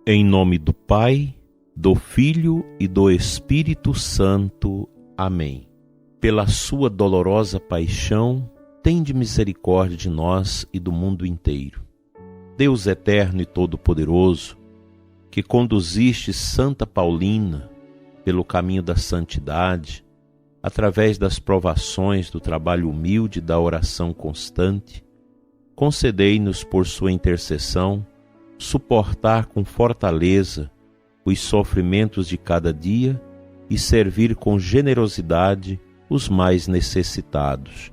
Em nome do Pai, do Filho e do Espírito Santo. Amém. Pela sua dolorosa paixão, tende misericórdia de nós e do mundo inteiro. Deus eterno e todo-poderoso, que conduziste Santa Paulina pelo caminho da santidade, através das provações do trabalho humilde e da oração constante, concedei-nos por sua intercessão suportar com fortaleza os sofrimentos de cada dia e servir com generosidade os mais necessitados.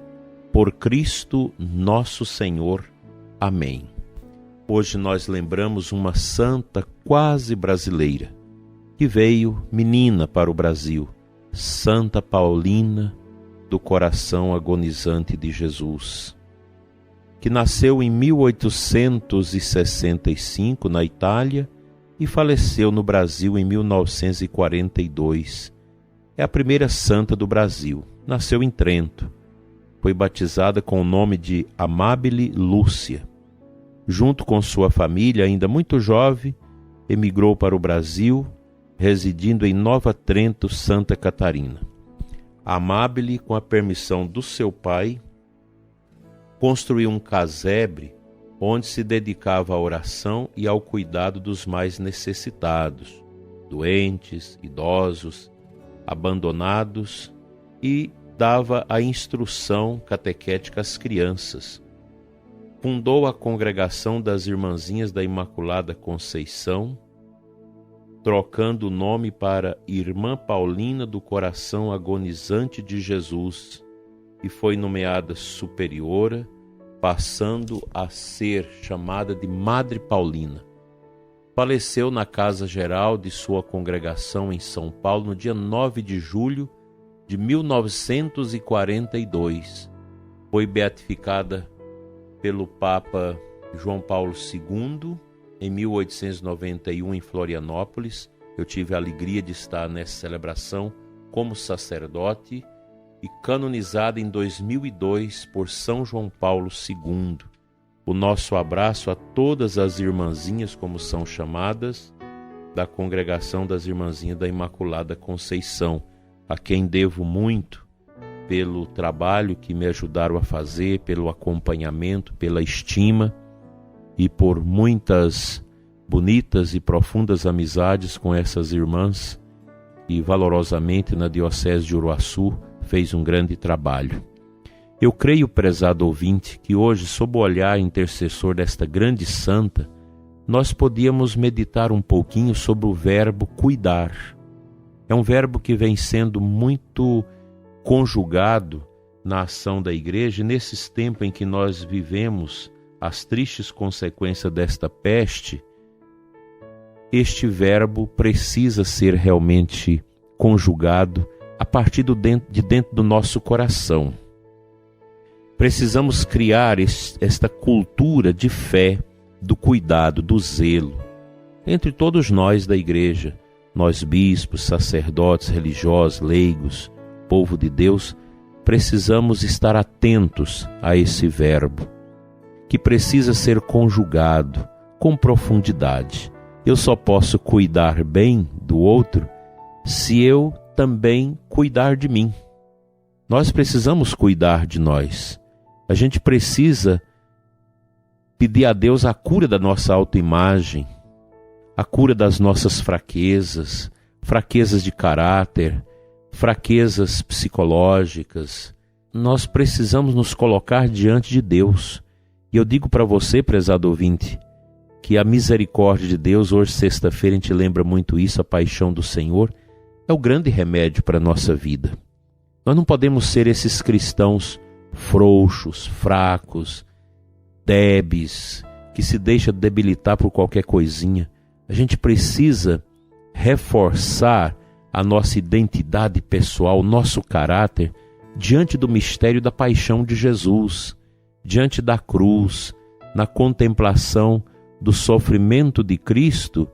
Por Cristo nosso Senhor. Amém. Hoje nós lembramos uma santa quase brasileira, que veio menina para o Brasil, Santa Paulina do Coração Agonizante de Jesus, que nasceu em 1865 na Itália e faleceu no Brasil em 1942. É a primeira santa do Brasil. Nasceu em Trento. Foi batizada com o nome de Amabile Lúcia. Junto com sua família, ainda muito jovem, emigrou para o Brasil, residindo em Nova Trento, Santa Catarina. Amabile, com a permissão do seu pai, construiu um casebre onde se dedicava à oração e ao cuidado dos mais necessitados, doentes, idosos, abandonados, e dava a instrução catequética às crianças. Fundou a Congregação das Irmãzinhas da Imaculada Conceição, trocando o nome para Irmã Paulina do Coração Agonizante de Jesus, e foi nomeada superiora, passando a ser chamada de Madre Paulina. Faleceu na casa geral de sua congregação em São Paulo no dia 9 de julho de 1942. Foi beatificada pelo Papa João Paulo II em 1891 em Florianópolis. Eu tive a alegria de estar nessa celebração como sacerdote, e canonizada em 2002 por São João Paulo II. O nosso abraço a todas as irmãzinhas, como são chamadas, da Congregação das Irmãzinhas da Imaculada Conceição, a quem devo muito pelo trabalho que me ajudaram a fazer, pelo acompanhamento, pela estima e por muitas bonitas e profundas amizades com essas irmãs, e valorosamente na Diocese de Uruaçu fez um grande trabalho. Eu creio, prezado ouvinte, que hoje, sob o olhar intercessor desta grande santa, nós podíamos meditar um pouquinho sobre o verbo cuidar. É um verbo que vem sendo muito conjugado na ação da Igreja, e nesses tempos em que nós vivemos as tristes consequências desta peste, este verbo precisa ser realmente conjugado a partir de dentro do nosso coração. Precisamos criar esta cultura de fé, do cuidado, do zelo, entre todos nós da Igreja, nós bispos, sacerdotes, religiosos, leigos, povo de Deus, precisamos estar atentos a esse verbo, que precisa ser conjugado com profundidade. Eu só posso cuidar bem do outro se eu também cuidar de mim. Nós precisamos cuidar de nós. A gente precisa pedir a Deus a cura da nossa autoimagem, a cura das nossas fraquezas, fraquezas de caráter, fraquezas psicológicas. Nós precisamos nos colocar diante de Deus. E eu digo para você, prezado ouvinte, que a misericórdia de Deus, hoje sexta-feira a gente lembra muito isso, a paixão do Senhor, é o grande remédio para a nossa vida. Nós não podemos ser esses cristãos frouxos, fracos, débeis, que se deixa debilitar por qualquer coisinha. A gente precisa reforçar a nossa identidade pessoal, nosso caráter, diante do mistério da paixão de Jesus, diante da cruz, na contemplação do sofrimento de Cristo,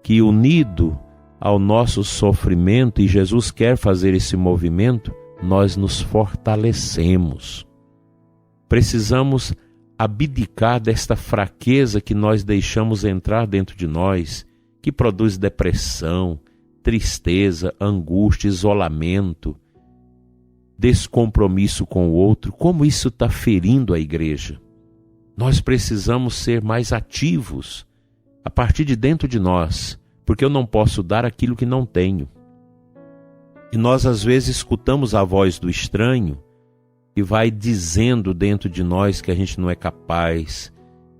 que unido ao nosso sofrimento, e Jesus quer fazer esse movimento, nós nos fortalecemos. Precisamos abdicar desta fraqueza que nós deixamos entrar dentro de nós, que produz depressão, tristeza, angústia, isolamento, descompromisso com o outro, como isso está ferindo a igreja. Nós precisamos ser mais ativos a partir de dentro de nós, porque eu não posso dar aquilo que não tenho. E nós às vezes escutamos a voz do estranho que vai dizendo dentro de nós que a gente não é capaz,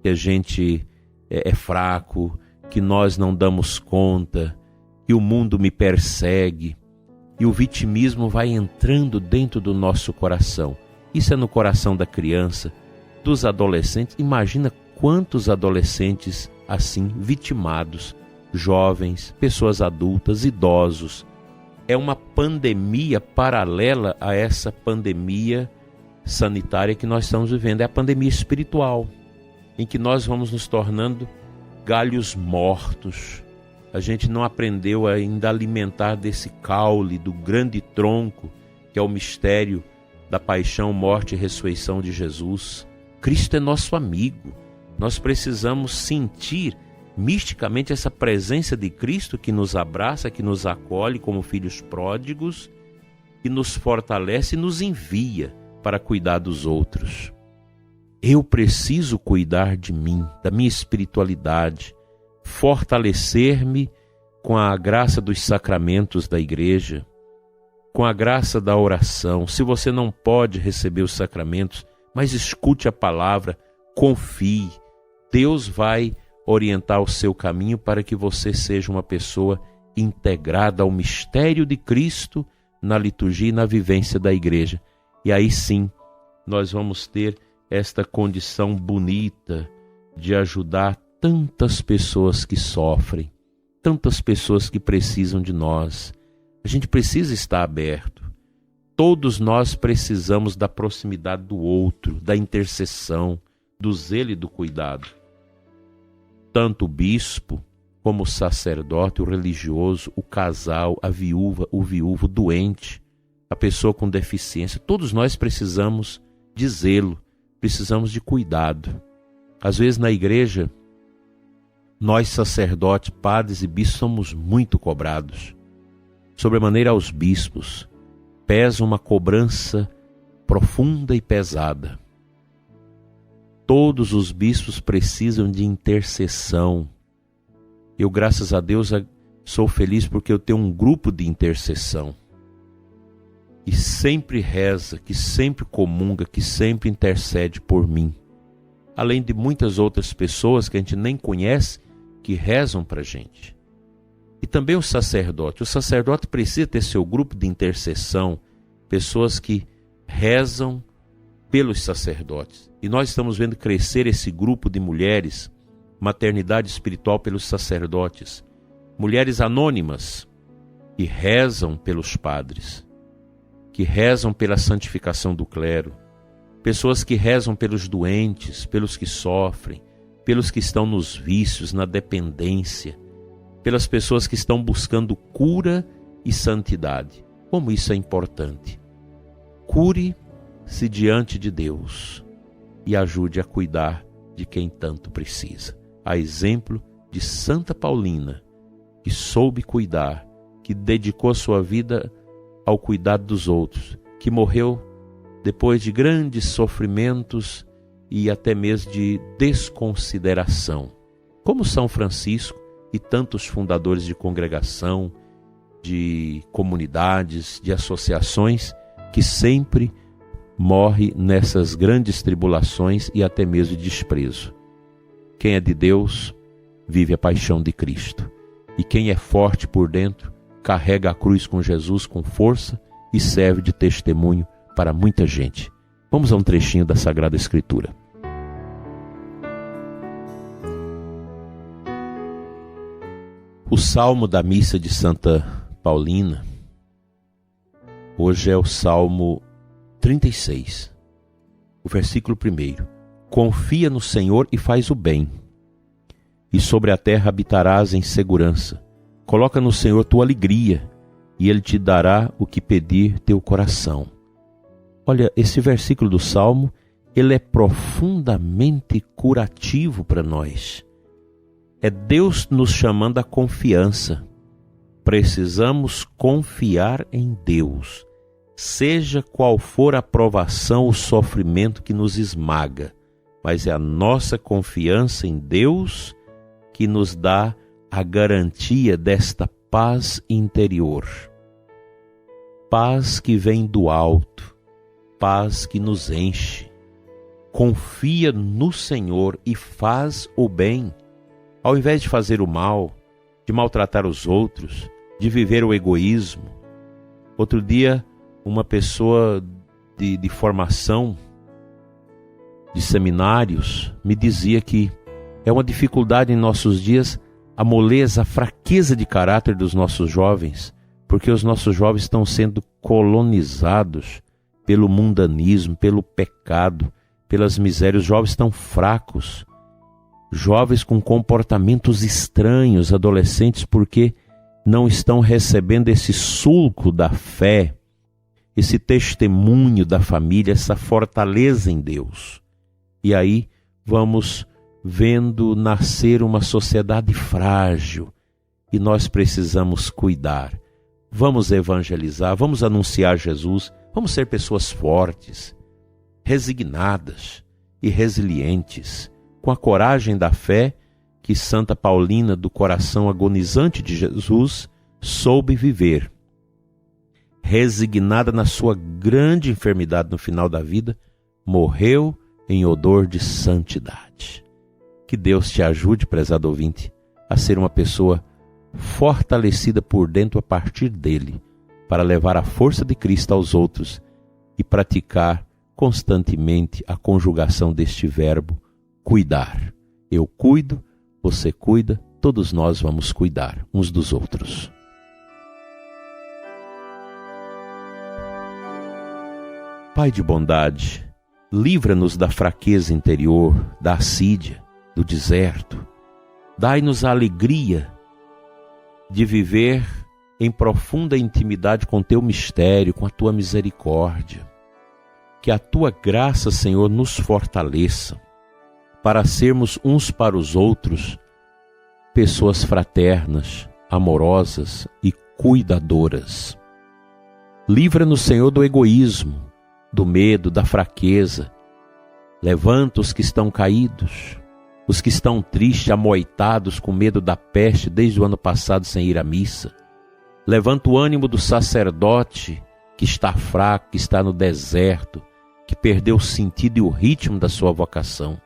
que a gente é fraco, que nós não damos conta, que o mundo me persegue. E o vitimismo vai entrando dentro do nosso coração. Isso é no coração da criança, dos adolescentes. Imagina quantos adolescentes assim, vitimados, jovens, pessoas adultas, idosos. É uma pandemia paralela a essa pandemia sanitária que nós estamos vivendo. É a pandemia espiritual, em que nós vamos nos tornando galhos mortos. A gente não aprendeu ainda a alimentar desse caule, do grande tronco, que é o mistério da paixão, morte e ressurreição de Jesus. Cristo é nosso amigo. Nós precisamos sentir misticamente essa presença de Cristo que nos abraça, que nos acolhe como filhos pródigos, que nos fortalece e nos envia para cuidar dos outros. Eu preciso cuidar de mim, da minha espiritualidade, fortalecer-me com a graça dos sacramentos da igreja, com a graça da oração. Se você não pode receber os sacramentos, mas escute a palavra, confie. Deus vai orientar o seu caminho para que você seja uma pessoa integrada ao mistério de Cristo na liturgia e na vivência da igreja. E aí sim, nós vamos ter esta condição bonita de ajudar tantas pessoas que sofrem, tantas pessoas que precisam de nós. A gente precisa estar aberto. Todos nós precisamos da proximidade do outro, da intercessão, do zelo e do cuidado. Tanto o bispo, como o sacerdote, o religioso, o casal, a viúva, o viúvo, o doente, a pessoa com deficiência, todos nós precisamos de zelo, precisamos de cuidado. Às vezes na igreja, nós sacerdotes, padres e bispos somos muito cobrados. Sobremaneira aos bispos, pesa uma cobrança profunda e pesada. Todos os bispos precisam de intercessão. Eu, graças a Deus, sou feliz porque eu tenho um grupo de intercessão que sempre reza, que sempre comunga, que sempre intercede por mim. Além de muitas outras pessoas que a gente nem conhece, que rezam para a gente. E também o sacerdote. O sacerdote precisa ter seu grupo de intercessão, pessoas que rezam pelos sacerdotes. E nós estamos vendo crescer esse grupo de mulheres, maternidade espiritual pelos sacerdotes, mulheres anônimas que rezam pelos padres, que rezam pela santificação do clero, pessoas que rezam pelos doentes, pelos que sofrem, pelos que estão nos vícios, na dependência, pelas pessoas que estão buscando cura e santidade. Como isso é importante. Cure-se diante de Deus e ajude a cuidar de quem tanto precisa. A exemplo de Santa Paulina, que soube cuidar, que dedicou a sua vida ao cuidado dos outros, que morreu depois de grandes sofrimentos e até mesmo de desconsideração. Como São Francisco e tantos fundadores de congregação, de comunidades, de associações, que sempre morre nessas grandes tribulações e até mesmo de desprezo. Quem é de Deus vive a paixão de Cristo. E quem é forte por dentro carrega a cruz com Jesus com força e serve de testemunho para muita gente. Vamos a um trechinho da Sagrada Escritura. O salmo da missa de Santa Paulina, hoje é o Salmo 36, o versículo 1. Confia no Senhor e faz o bem, e sobre a terra habitarás em segurança. Coloca no Senhor tua alegria, e Ele te dará o que pedir teu coração. Olha, esse versículo do Salmo, ele é profundamente curativo para nós. É Deus nos chamando à confiança. Precisamos confiar em Deus, seja qual for a provação, o sofrimento que nos esmaga, mas é a nossa confiança em Deus que nos dá a garantia desta paz interior. Paz que vem do alto, paz que nos enche. Confia no Senhor e faz o bem, ao invés de fazer o mal, de maltratar os outros, de viver o egoísmo. Outro dia, uma pessoa de formação, de seminários, me dizia que é uma dificuldade em nossos dias a moleza, a fraqueza de caráter dos nossos jovens, porque os nossos jovens estão sendo colonizados pelo mundanismo, pelo pecado, pelas misérias. Os jovens estão fracos, jovens com comportamentos estranhos, adolescentes, porque não estão recebendo esse sulco da fé, esse testemunho da família, essa fortaleza em Deus. E aí vamos vendo nascer uma sociedade frágil e nós precisamos cuidar. Vamos evangelizar, vamos anunciar Jesus, vamos ser pessoas fortes, resignadas e resilientes, com a coragem da fé que Santa Paulina, do coração agonizante de Jesus, soube viver. Resignada na sua grande enfermidade no final da vida, morreu em odor de santidade. Que Deus te ajude, prezado ouvinte, a ser uma pessoa fortalecida por dentro a partir dele, para levar a força de Cristo aos outros e praticar constantemente a conjugação deste verbo, cuidar. Eu cuido, você cuida, todos nós vamos cuidar uns dos outros. Pai de bondade, livra-nos da fraqueza interior, da assídia, do deserto. Dai-nos a alegria de viver em profunda intimidade com teu mistério, com a tua misericórdia. Que a tua graça, Senhor, nos fortaleça para sermos uns para os outros pessoas fraternas, amorosas e cuidadoras. Livra-nos, Senhor, do egoísmo, do medo, da fraqueza. Levanta os que estão caídos, os que estão tristes, amoitados, com medo da peste desde o ano passado sem ir à missa. Levanta o ânimo do sacerdote que está fraco, que está no deserto, que perdeu o sentido e o ritmo da sua vocação.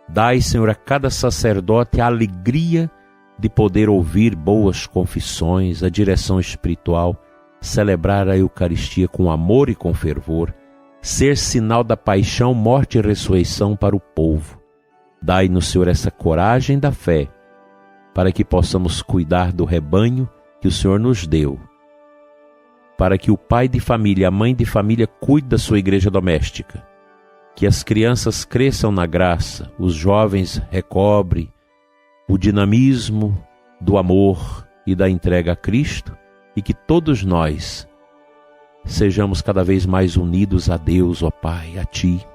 Dai, Senhor, a cada sacerdote a alegria de poder ouvir boas confissões, a direção espiritual, celebrar a Eucaristia com amor e com fervor, ser sinal da paixão, morte e ressurreição para o povo. Dai-nos, Senhor, essa coragem da fé, para que possamos cuidar do rebanho que o Senhor nos deu, para que o pai de família, a mãe de família cuide da sua igreja doméstica, que as crianças cresçam na graça, os jovens recobrem o dinamismo do amor e da entrega a Cristo, e que todos nós sejamos cada vez mais unidos a Deus, ó Pai, a Ti,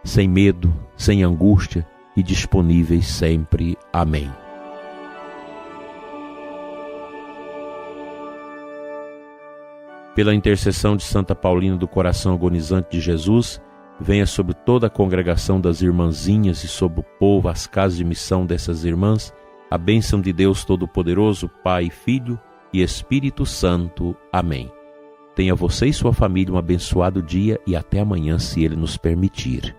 sem medo, sem angústia e disponíveis sempre. Amém. Pela intercessão de Santa Paulina do coração agonizante de Jesus, venha sobre toda a congregação das irmãzinhas e sobre o povo, as casas de missão dessas irmãs, a bênção de Deus Todo-Poderoso, Pai, Filho e Espírito Santo. Amém. Tenha você e sua família um abençoado dia e até amanhã, se Ele nos permitir.